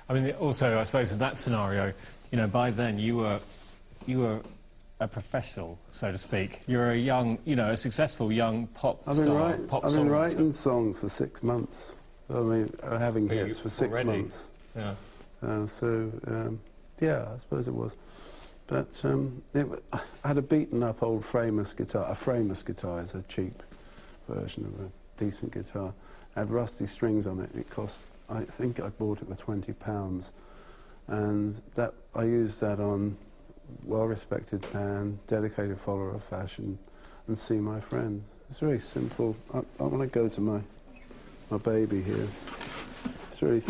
I mean, also, I suppose in that scenario, you know, by then you were a professional, so to speak. You're a young, you know, a successful young pop star. I've been writing songs for 6 months. I mean, having hits for 6 months. Yeah. Yeah, I suppose it was. But I had a beaten-up old Framus guitar. A Framus guitar is a cheap version of a decent guitar. It had rusty strings on it. It cost, I think I bought it for £20. And that I used that on well-respected band, dedicated follower of fashion, and See My Friends. It's very simple. I want to go to my baby here. It's really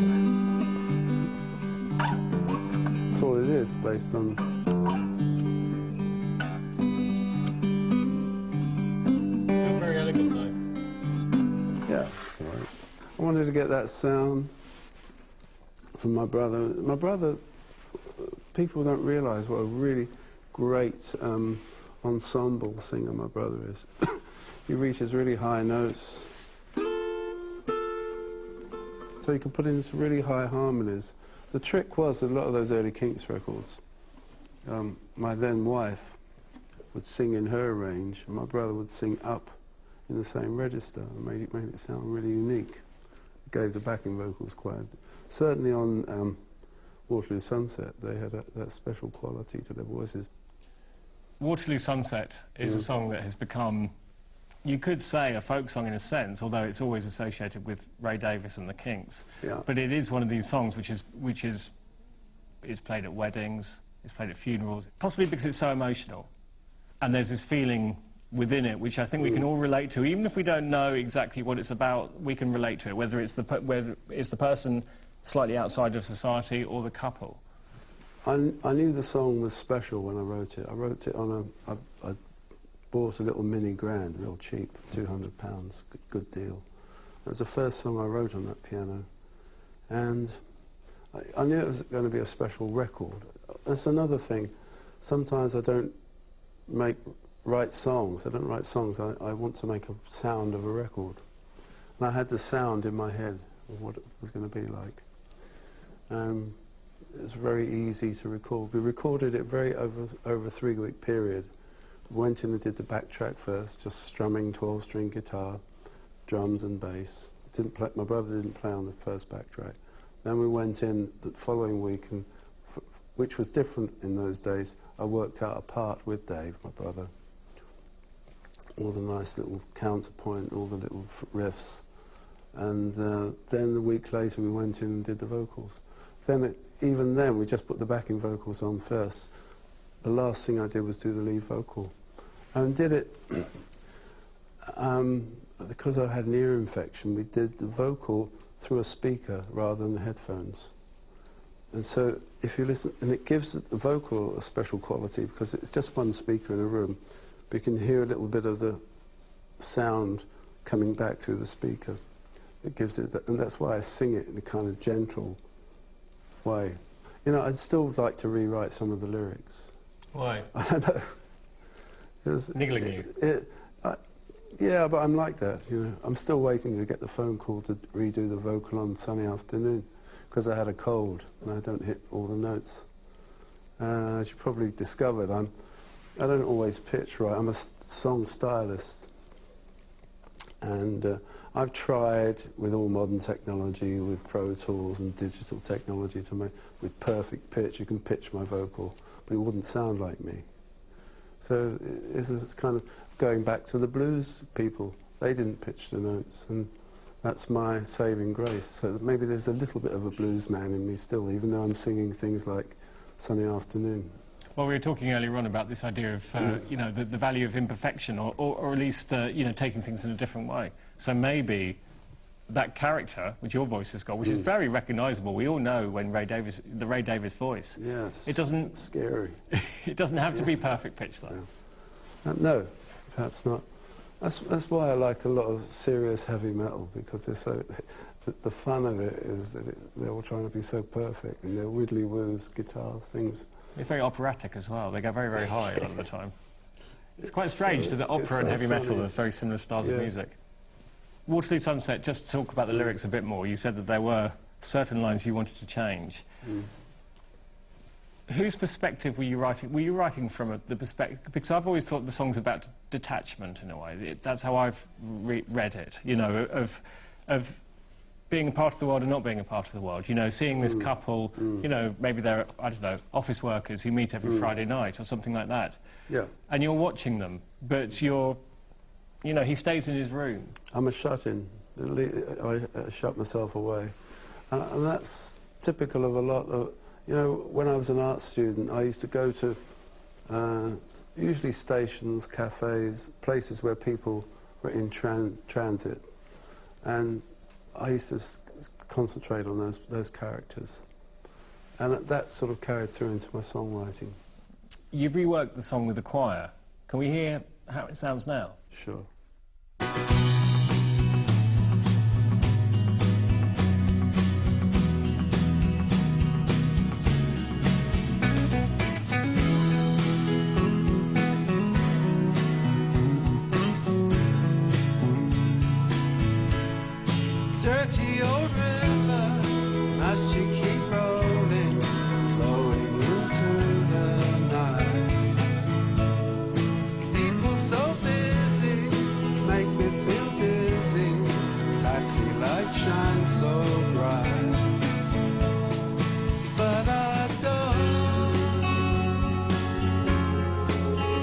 that's all it is, based on. It's still very elegant, though. Yeah, it's all right. I wanted to get that sound from my brother. My brother, people don't realise what a really great ensemble singer my brother is. He reaches really high notes. So you can put in some really high harmonies. The trick was, a lot of those early Kinks records, my then wife would sing in her range, and my brother would sing up in the same register, and made it sound really unique. It gave the backing vocals quite... Certainly on Waterloo Sunset, they had that special quality to their voices. Waterloo Sunset is a song that has become, you could say, a folk song in a sense, although it's always associated with Ray Davies and the Kinks. Yeah. But it is one of these songs which is played at weddings, it's played at funerals, possibly because it's so emotional. And there's this feeling within it which I think we can all relate to. Even if we don't know exactly what it's about, we can relate to it, whether it's the person slightly outside of society or the couple. I knew the song was special when I wrote it. I wrote it on I bought a little mini grand, real cheap, for £200, good deal. It was the first song I wrote on that piano. And I knew it was going to be a special record. That's another thing. Sometimes I don't write songs. I don't write songs. I want to make a sound of a record. And I had the sound in my head of what it was going to be like. It was very easy to record. We recorded it over a 3-week period. Went in and did the backtrack first, just strumming 12-string guitar, drums and bass. My brother didn't play on the first backtrack. Then we went in the following week, and which was different in those days. I worked out a part with Dave, my brother. All the nice little counterpoint, all the little riffs. And then a week later we went in and did the vocals. Even then, we just put the backing vocals on first. The last thing I did was do the lead vocal. And did it, because I had an ear infection, we did the vocal through a speaker rather than the headphones. And so if you listen, and it gives the vocal a special quality because it's just one speaker in a room, but you can hear a little bit of the sound coming back through the speaker. It gives it, and that's why I sing it in a kind of gentle way. You know, I'd still like to rewrite some of the lyrics. Why? I don't know. Niggling you? Yeah, but I'm like that, you know. I'm still waiting to get the phone call to redo the vocal on Sunny Afternoon, because I had a cold and I don't hit all the notes. As you probably discovered, I don't always pitch right. I'm a song stylist. And I've tried with all modern technology, with Pro Tools and digital technology, to make with perfect pitch. You can pitch my vocal, but it wouldn't sound like me. So it's kind of going back to the blues people. They didn't pitch the notes, and that's my saving grace. So maybe there's a little bit of a blues man in me still, even though I'm singing things like Sunny Afternoon. Well, we were talking earlier on about this idea of, you know, the value of imperfection, or at least, you know, taking things in a different way. So maybe that character, which your voice has got, which is very recognisable, we all know when the Ray Davies voice. Yes. It doesn't... Scary. It doesn't have to be perfect pitch, though. Yeah. No, perhaps not. That's why I like a lot of serious heavy metal, because they're so... The fun of it is that they're all trying to be so perfect, and they're widdly-woos, guitar things. It's very operatic as well. They go very, very high a lot of the time. It's quite strange that opera and heavy metal are very similar styles of music. Waterloo Sunset, just to talk about the lyrics a bit more, you said that there were certain lines you wanted to change. Whose perspective were you writing? Were you writing from the perspective? Because I've always thought the song's about detachment in a way. That's how I've read it. You know, of being a part of the world and not being a part of the world. You know, seeing this couple. You know, maybe they're, I don't know, office workers who meet every Friday night or something like that. Yeah. And you're watching them, but you're, you know, he stays in his room. I'm a shut-in. I shut myself away, and that's typical of a lot of. You know, when I was an art student, I used to go to usually stations, cafes, places where people were in transit, and I used to concentrate on those characters, and that sort of carried through into my songwriting. You've reworked the song with the choir. Can we hear how it sounds now? Sure. Dirty old river, must you keep rolling, flowing into the night? People so busy, make me feel dizzy, taxi light shines so bright. But I don't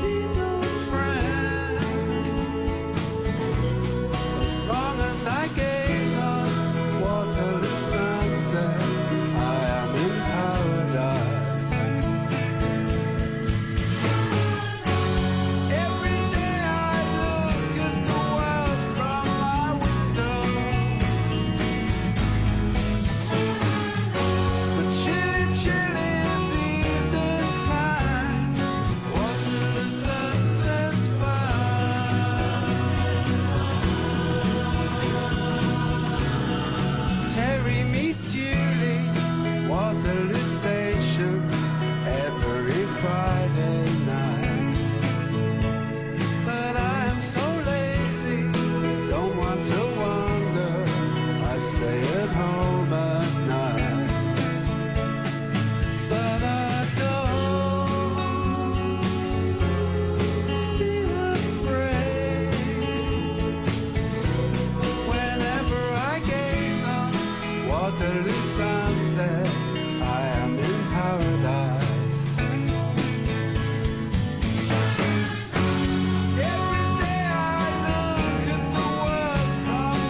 need no friends, as long as I get sunset, I am in paradise. Every day I look at the world from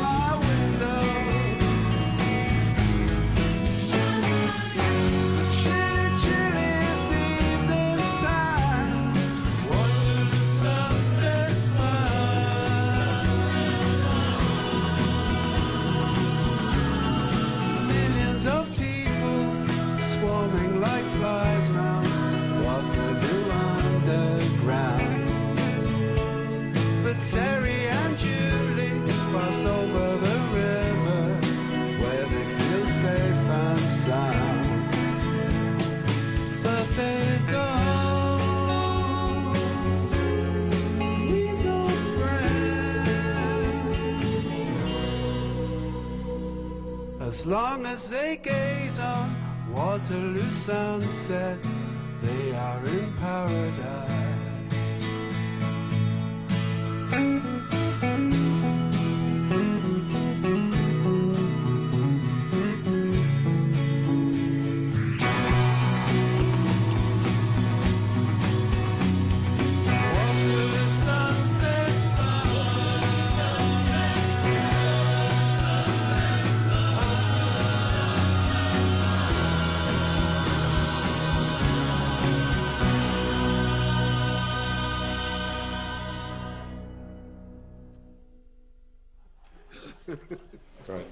my window. Chilly, chilly, it's evening time. Watching the sunset fun. Millions of people swarming like flies round Waterloo Underground. But Terry and Julie cross over the river where they feel safe and sound. But they don't need no friends. As long as they gaze on Waterloo sunset, they are in paradise. Waterloo sunset, Great.